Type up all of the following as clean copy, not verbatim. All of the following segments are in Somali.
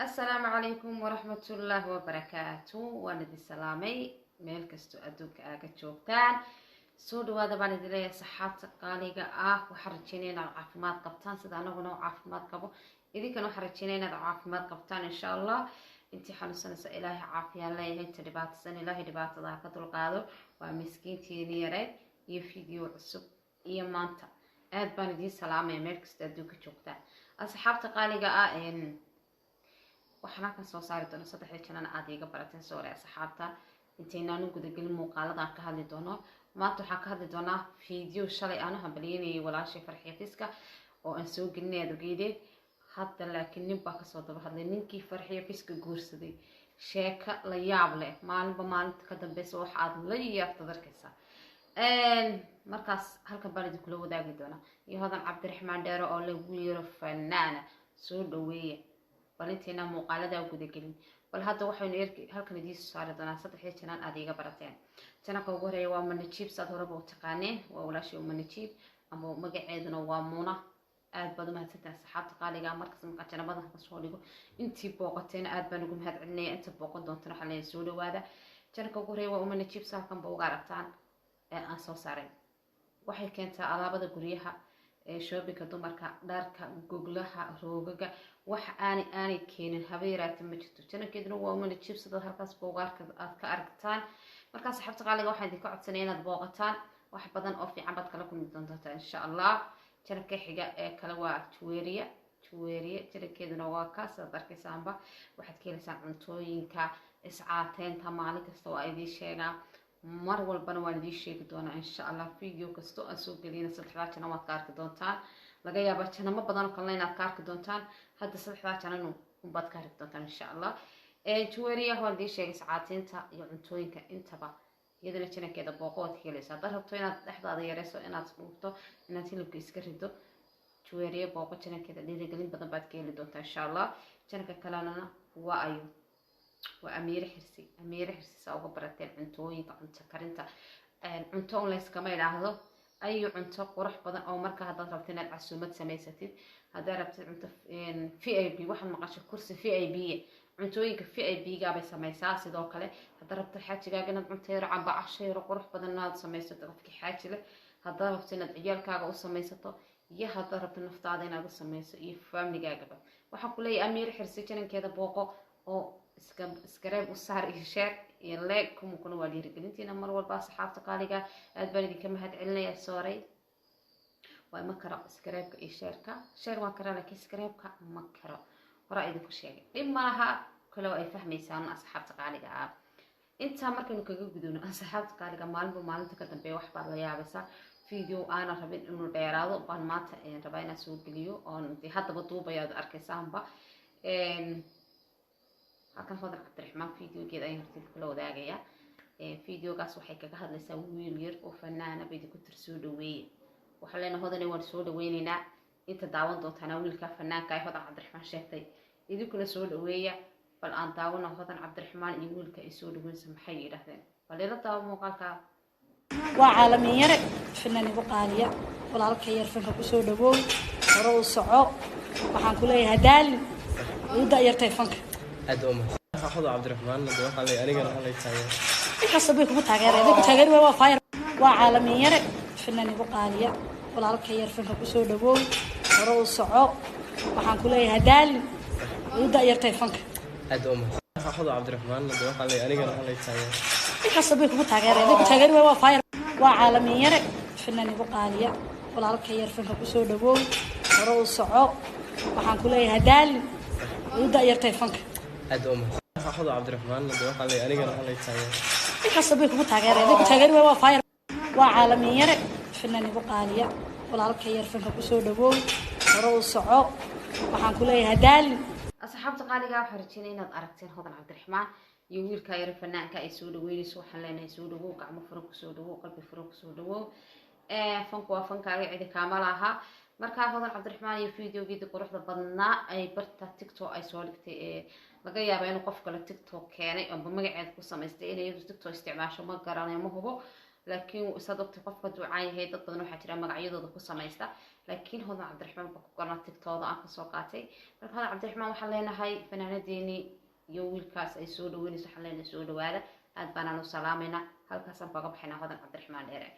السلام عليكم ورحمة الله وبركاته وانا دي سلامي ميل كستو ادوك ااقا جوغتان سودو هذا بان دي صحات قاليقا وحرجينينا عافمات قبطان سيدا نغنو عافمات قبو إذي كانوا حرجينينا عافمات قبطان إن شاء الله انتي حنوسنا إلهي عافية الله انت دبات السنة إلهي دبات الله كدل قادو ومسكين تينيري يفيديو عصب إيمانتا aad baan idin salaamay meel kasta adduunka joogtaan asxaabta qaaliga waxaan ka soo saari doonaa saddex channel aad iga barateen soo reey asxaabta inteynaan guda gelin muuqaaladan ka hadli doono maanta waxaan ka hadli doonaa video shalay aan hambalyeynay walaashay Farxiyo Fiska oo aan soo gelinay adugeede hadda laakiin nin baa ka soo daba hadlay ninkii Farxiyo Fiska guursaday sheeka la yaab leh maalinta ka dambeysay wax aad la yaabto darkaysa markaas halkan baan idin kula wadaagi doona iyo hodan Cabdiraxmaan Dheero oo lagu yiro fanaana soo dhaweeya balinteena muuqaalada guda gelin bal hadda waxaynu halkan idin soo saari doonaa saddex channel aad iga barateen channelka ugu horeeya waa Manajib sad horeba u taqaaneen waa walaashay Manajib ama magaceeduna waa Muna aad baad u mahadsantahay saxaabta qaaliga markaas marka channelada ka soo dhigo intii booqateen aad baan ugu mahadcelinayaa inta booqan doontana xaleen soo dhawaada channelka ugu horeeya waa Manajib halkan baa uga aragtaan aan soo saaray waxay keentaa alaabada guryaha ee shoppingka dumarka dharka goglaha roogaga wax aanay keenin habeeraata ma jirto channelkeeduna waa Manajib sida halkaas boogaarka aad ka aragtaan markaas saxaabta qaaliga waxaan idin ka codsanayaa inaad booqataan wax badan oo fiican baad kala kulmi doontaan insha Allah channelka xiga ee kala waa Juweeriya channelkeeduna waa kaas aad arkaysaanba waxaad ka helaysaan cuntooyinka iscaateynta maalin kasta oo ay idin sheegaan mar walbana waan idin sheegi doonaa insha Allah video kasto aan soo gelina saddexda channel waad ka arki doontaan laga yaabo channel badan oo kale inaad ka arki doontaan hadda saddexda channel baad ka arki doontaan insha Allah Juweeriya waan idin sheegay saacadeynta iyo cuntooyinka intaba iyadana channelkeeda booqood helaysaa hadda rabto inaad dhexdaada yareyso inaad dhufto inaad hilibka iska rido Juweeriya booqo channelkeeda dhiirigelin badan baad ka heli doontaa insha Allah channelka kalena waa ayo وأمير حرسي ساوغ براتين عنتوين كعنتا كارنتا عنتو ليس كما يلاحظو أي عنتو قرح بدن أو مركا هذا ربطين العسومات سميستين هذا ربطين عنتو في أي بي واحد مقاش كرسي في أي بي عنتوين في أي بي قابي سميسا سيدو كله هذا ربط حاجة قاقنا عنتير عم بعشير قرح بدن ناد سميستو في حاجة له هذا ربطين العيال كاغا وسميستو يا هذا ربطين نفتادين هذا سميستو يفهمني قاقبا وحقول لي أمير حرسي كان كذا بوقو أو اسكريب وصار إشار يلاك كم كنا ولير قلنتينا مر والبا صحافة قاليقة أدبري كم هاد علنا يا سوري ومكرا اسكريب إشاركا شير وكرا لك اسكريب مكرا ورأي ذكر شيء إما لها كلو أي فهم يسان صحافة قاليقة أنت مركن كجودون صحافة قاليقة مال تكتم بيوح بعض يا بس فيديو أنا ربيت إنه ديرادو بان مات ربينا سوق اليو أو دي حتى بطوبة يا أركسام با halkan hodan Cabdiraxmaan video geed ay hortid kula wadaagaya videogaas waxay kaga hadlaysaa wiil yar oo fanaana bay ku tirsoo dhaweeyay waxa leena hodan waan soo dhaweynaynaa inta daawan doontaan wiilka fanaanka ay hodan Cabdiraxmaan sheegtay idinkuna soo dhaweeya bal aan daawano hodan Cabdiraxmaan iyo wiilka ay soo dhaweeyay maxay yiraahdeen bal ila daawo muuqaalka waa caalamiin yar fanaan igu qaaliya walaalka yar fanka ku soo dhawow hore u soco waxaan ku leeyahay daalin u daayirtay fanka أدوم أخذ عبد الرحمن لو قال لي أنا قال لي تاجر حسبي كم تاجر waa fire waa caalamiin yar fanaan igu qaaliya walaalka yar fanka ku soo dhawow hore u soco waxaan ku leeyahay daalin u daayirtay fanka أدوم أخذ عبد الرحمن لو قال لي أنا قال لي تاجر حسبي كم تاجر waa fire waa caalamiin yar fanaan igu qaaliya walaalka yar fanka ku soo dhawow hore u soco waxaan ku leeyahay daalin u daayirtay fanka أدوم أخذ عبد الرحمن لو قال لي أنا قال لي تاجر حسبي كم تاجر waa fire waa caalamiin yar fanaan igu qaaliya walaalka yar fanka ku soo dhawow hore u soco waxaan ku leeyahay daalin asxaabta qaaliga waxa rajeenay inaad aragteen hodan Cabdiraxmaan iyo wiilka yar fanaanka ay soo dhaweynayso waxaan leenahay soo dhawow gacmo furan ku soo dhawow qalbi furan ku soo dhawow fanku waa fankaaga cidi kaamala aha marka hodan Cabdiraxmaan iyo videogeeda quruxda badnaa ay barta TikTok ay soo dhigtay laga yaabo inuu qof kale TikTok keenay oo magaceed ku sameystay inay TikTok isticmaasho ma garanayo ma hubo laakiin sadabti qofka ducaan yahay dad badan waxaa jira magacyadooda ku samaysta laakiin hodan cabdiraxmaan baa ku qorna tigtooda aan kasoo qaatay marka hodan cabdiraxmaan waxaan leenahay fanaanadeeni iyo wiilkaas ay soo dhaweynayso waxaan leenahay soo dhawaada aad baan u salaamayna halkaasaan kaga baxaynaa hodan cabdiraxmaan dheere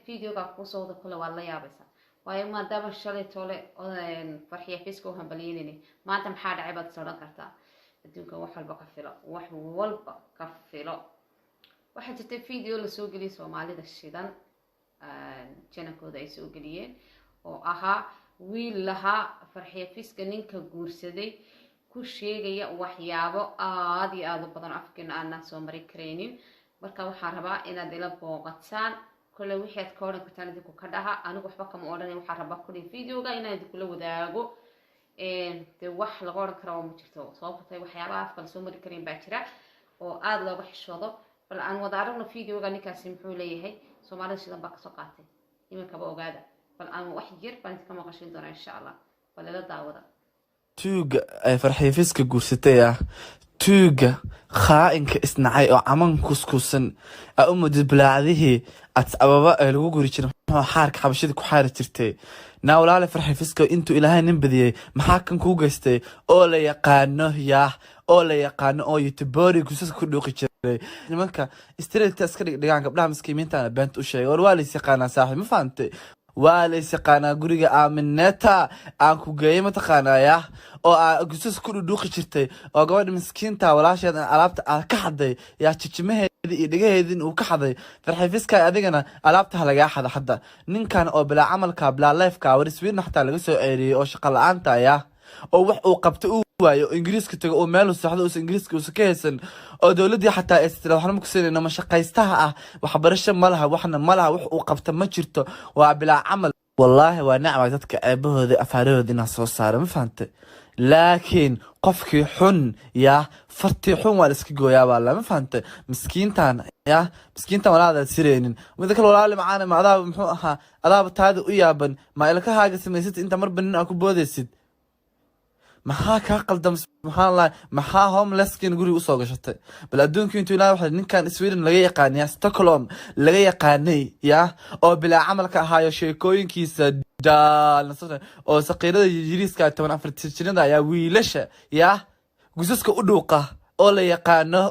videoga kusoo wada kule waa la yaabaysa waayo maadaama shalay toole farxiya fiiska u hambalyeynayni maanta maxaa dhacay baad is odhan kartaa adduunka wax walba ka filo waxaa jirtay video la soo geliyay soomaalida shidan channelkooda ay soo geliyeen oo ahaa wiil lahaa farxiya fiiska ninka guursaday ku sheegaya waxyaabo aad iyo aad u badan afkeena aanan soo mari karaynin marka waxaan rabaa inaad ila booqataan kule wixii aad ka odhan kartaan idinku ka dhaha anigu waxba kama odhanay waxaan rabaa kulli videoga inaan idinkula wadaago dee wax laga odhan kara ma jirto sababto tahay waxyaabaha afka la soo mari karayn baa jira oo aad looga xishoodo bal aan wada aragno videoga ninkaasi muxuu leeyahay soomaalida shidan baa kasoo qaatay imankaba ogaada bal aan wax yar baan idinka maqashin doonaa insha allah bal ila daawada tuuga ay farxiya fiiska guursatay tuuga khaa'inka isnacay oo caman kuskuusan u mudid balaacdihii ababa ee lagu guri jiray muxuu xaarka xabashida ku xaari jirtay naa walaale farxiya fiiska intuu ilaahay nin badiyey maxaa kan kuu geystay oo la yaqaano oo la yaqaano oo youtuberi guusaska ku dhuuqi jiray nimanka streetka iska dhigdhigaan gabdhaha miskiimiintaana beenta u sheegay war waa lays yaqaanaa saaxiib ma fahantay waa lays yaqaanaa guriga aamineta aan ku geeyay mataqaanaya oo guusas ku dhuuqi jirtay oo gabadha miskiinta walaasheed alaabta ka xaday yaa jijimaheeda iyo dhigaheedin uu ka xaday farxiya fiiska adigana alaabta laga xada hadda ninkan oo bilaa camalka bilaa leefka wariswiirna xataa laga soo ceeriyay oo shaqo la'aanta oo wax uu qabto uu waayo ingiriiska tago oo meel saxdo oo ingiriiska uu ka haysan oo dawladii xataa ay isla waxna ma ku siinayno ma shaqaystaha waxbarasho ma laha waxna ma laha wax uu qabto ma jirto waa bilaa camal wallaahi waa nacma dadka ceebahooda afaarahooda inaa soo saaro ma fahantay laakiin qofkii xun fartii xun waa la iska gooyaa baa la ma fahantay miskiintan walaada sireenin mid kale walaali macaana ma adaaba muxuu ahaa adaaba taada u yaaban ma ilkahaaga samaysid inta marba nin aa ku boodaysid maxaa kaa qaldam subxaan allah maxaa homelesskin guriga usoo gashatay bal adduunkii intuu ilaah waxa ninkan Sweden laga yaqaanay Stockholm laga yaqaanay oo bilaa camalka ahaayo sheekooyinkiisa oo saqiirada yiriiska 14 jirnada ayaa wiilasha gusaska u dhuuqa oo la yaqaano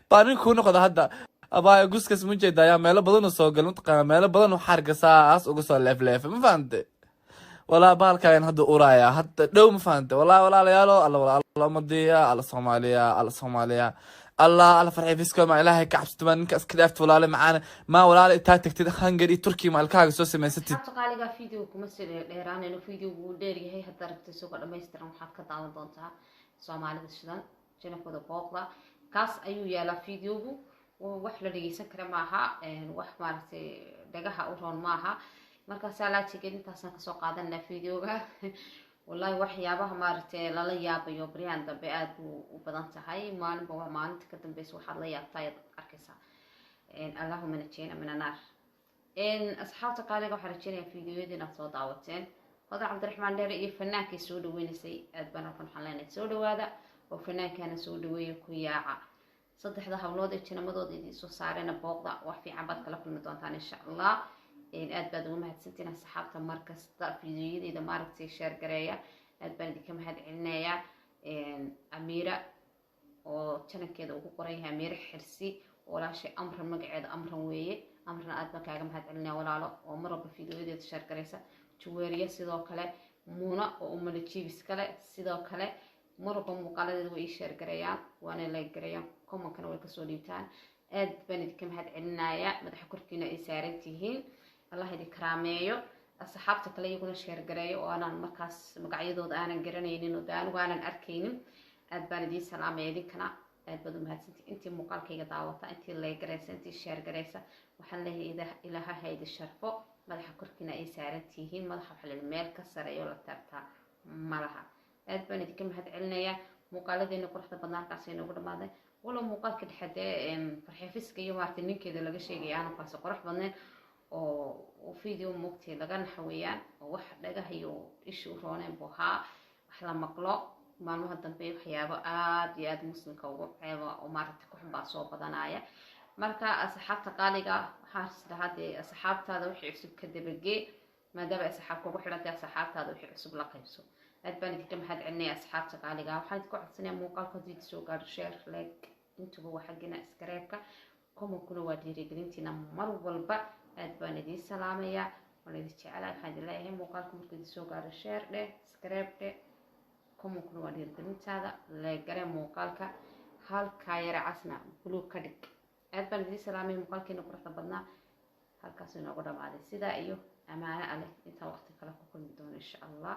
baanin ku noqdo hadda abaa guskas mujeeda ayaa meelo badan soo gal mataqaan meelo badan oo xargasaas uga soo leef ma fahamtay ولا بالكاين هذا أورايا حتى لو ما فهمت ولا يالو الله مضيا الله صوماليا الله فرحي فيسكو مع إلهي كعبت منك أسكلفت ولا معانا ما ولا تاتك تدخنجري تركي مع الكاغ سوسي ما ستي قالي فيديو كمسل إيران إنه فيديو ديري هي حتى ركت سوق لما يسترم حد كتعامل ضنتها صومالي الشدان جينا كذا باقلا كاس أيو يلا فيديو ووحلا اللي يسكر معها وح مارتي دقها أورون معها markaas la tigay intaasaan ka soo qaadanaa videoga wallahi waxyaabaha maartay la yaabayo briyaan dambe aad u badan tahay maalinta ka dambeysay waxa la yaabtay arkaysa allahumma najina min anar asxaabta qaaliga waxa rajeenaya videoyadina soo daawateen hodan cabdiraxmaan dheere iyo fanaankii soo dhaweynay aad baan halkan xaleenay soo dhawaada oo fanaankana soo dhaweeyo ku yaaca saddexda hawlood ee jinamadooda idin soo saareen booqda wax fiican baad kala kulmi doontaan insha Allah aad baad ugu mahadsantiin asxaabta markasta fiidiyoyada maaragtay share gareeya aad baan idinka mahadcelinayaa Amira oo channelkeeda ugu qoran yahay Amira Xirsi walaashay amran magaceeda amran weeye amran aad baan kaaga mahadcelinayaa walaalo oo marba fiidiyoyada share gareysa juweeriya sidoo kale muuna oo umala jiibis kale sidoo kale marba muuqaaladeeda way share gareeyaan waana like gareeyaan comment-kana way ka soo dhiibtaan aad baan idinka mahadcelinayaa madaxa korkiina ay saaran tihiin الله يدي كراميو أصحابتك كله يكونوا شير قرية وأنا مركز مقعيدود أنا قرنيين ودان وأنا أركينم أدبان دي سلام يدي كنا أدبدو مهتنتي أنتي مقال كي دعوتا أنتي اللي قريسة أنتي شير قريسة وحله إذا إلها هيد الشرفو مدح كركنا أي سارتيهين مدح حل الميل كسر يولا ترتا ملها أدبان دي كم هتعلنا يا مقال دي نقول حتى بدنا كاسين وقول ماذا ولو مقال كده حدا فرحي فيسك يوم عارتنين كده لقى شيء أنا قاس قرح بدنا وفيديو مقتي لغان حويان وواحد لغاهيو إشو رونين بوها وحلا مقلو مالوها الدنبي وحيابا آد مسلم كوغو عيبا ومارتك وحبا صوبة دانايا marka asxaabta qaaliga waxaan isdhahaday asxaabtaada wixii cusub ka dabagee maadaama asxaabka ugu xidhantay asxaabtaada wixii cusub la qaybso aad baan idinka mahad celinaya asxaabta qaaliga waxaan idinku codsanayaa muuqaalka haddii soo gaadho share like intuba waa xaggina iskareebka komankuna waa dhiirigelintiina mar walba aad baan idiin salaamayaa waan idin jecelahay waxaan idin leeyahay muuqaalka markuu idin soo gaadho share dheh iskareeb dheh komankuna waa dhiirigelintaada leegare muuqaalka halkaa yara casna buluug ka dhig aad baan idiin salaamay muuqaalkeena quruxda badnaa halkaas inoogu dhamaaday sidaa iyo amaano aleh intaan waqti kale ku kulmi doono insha allah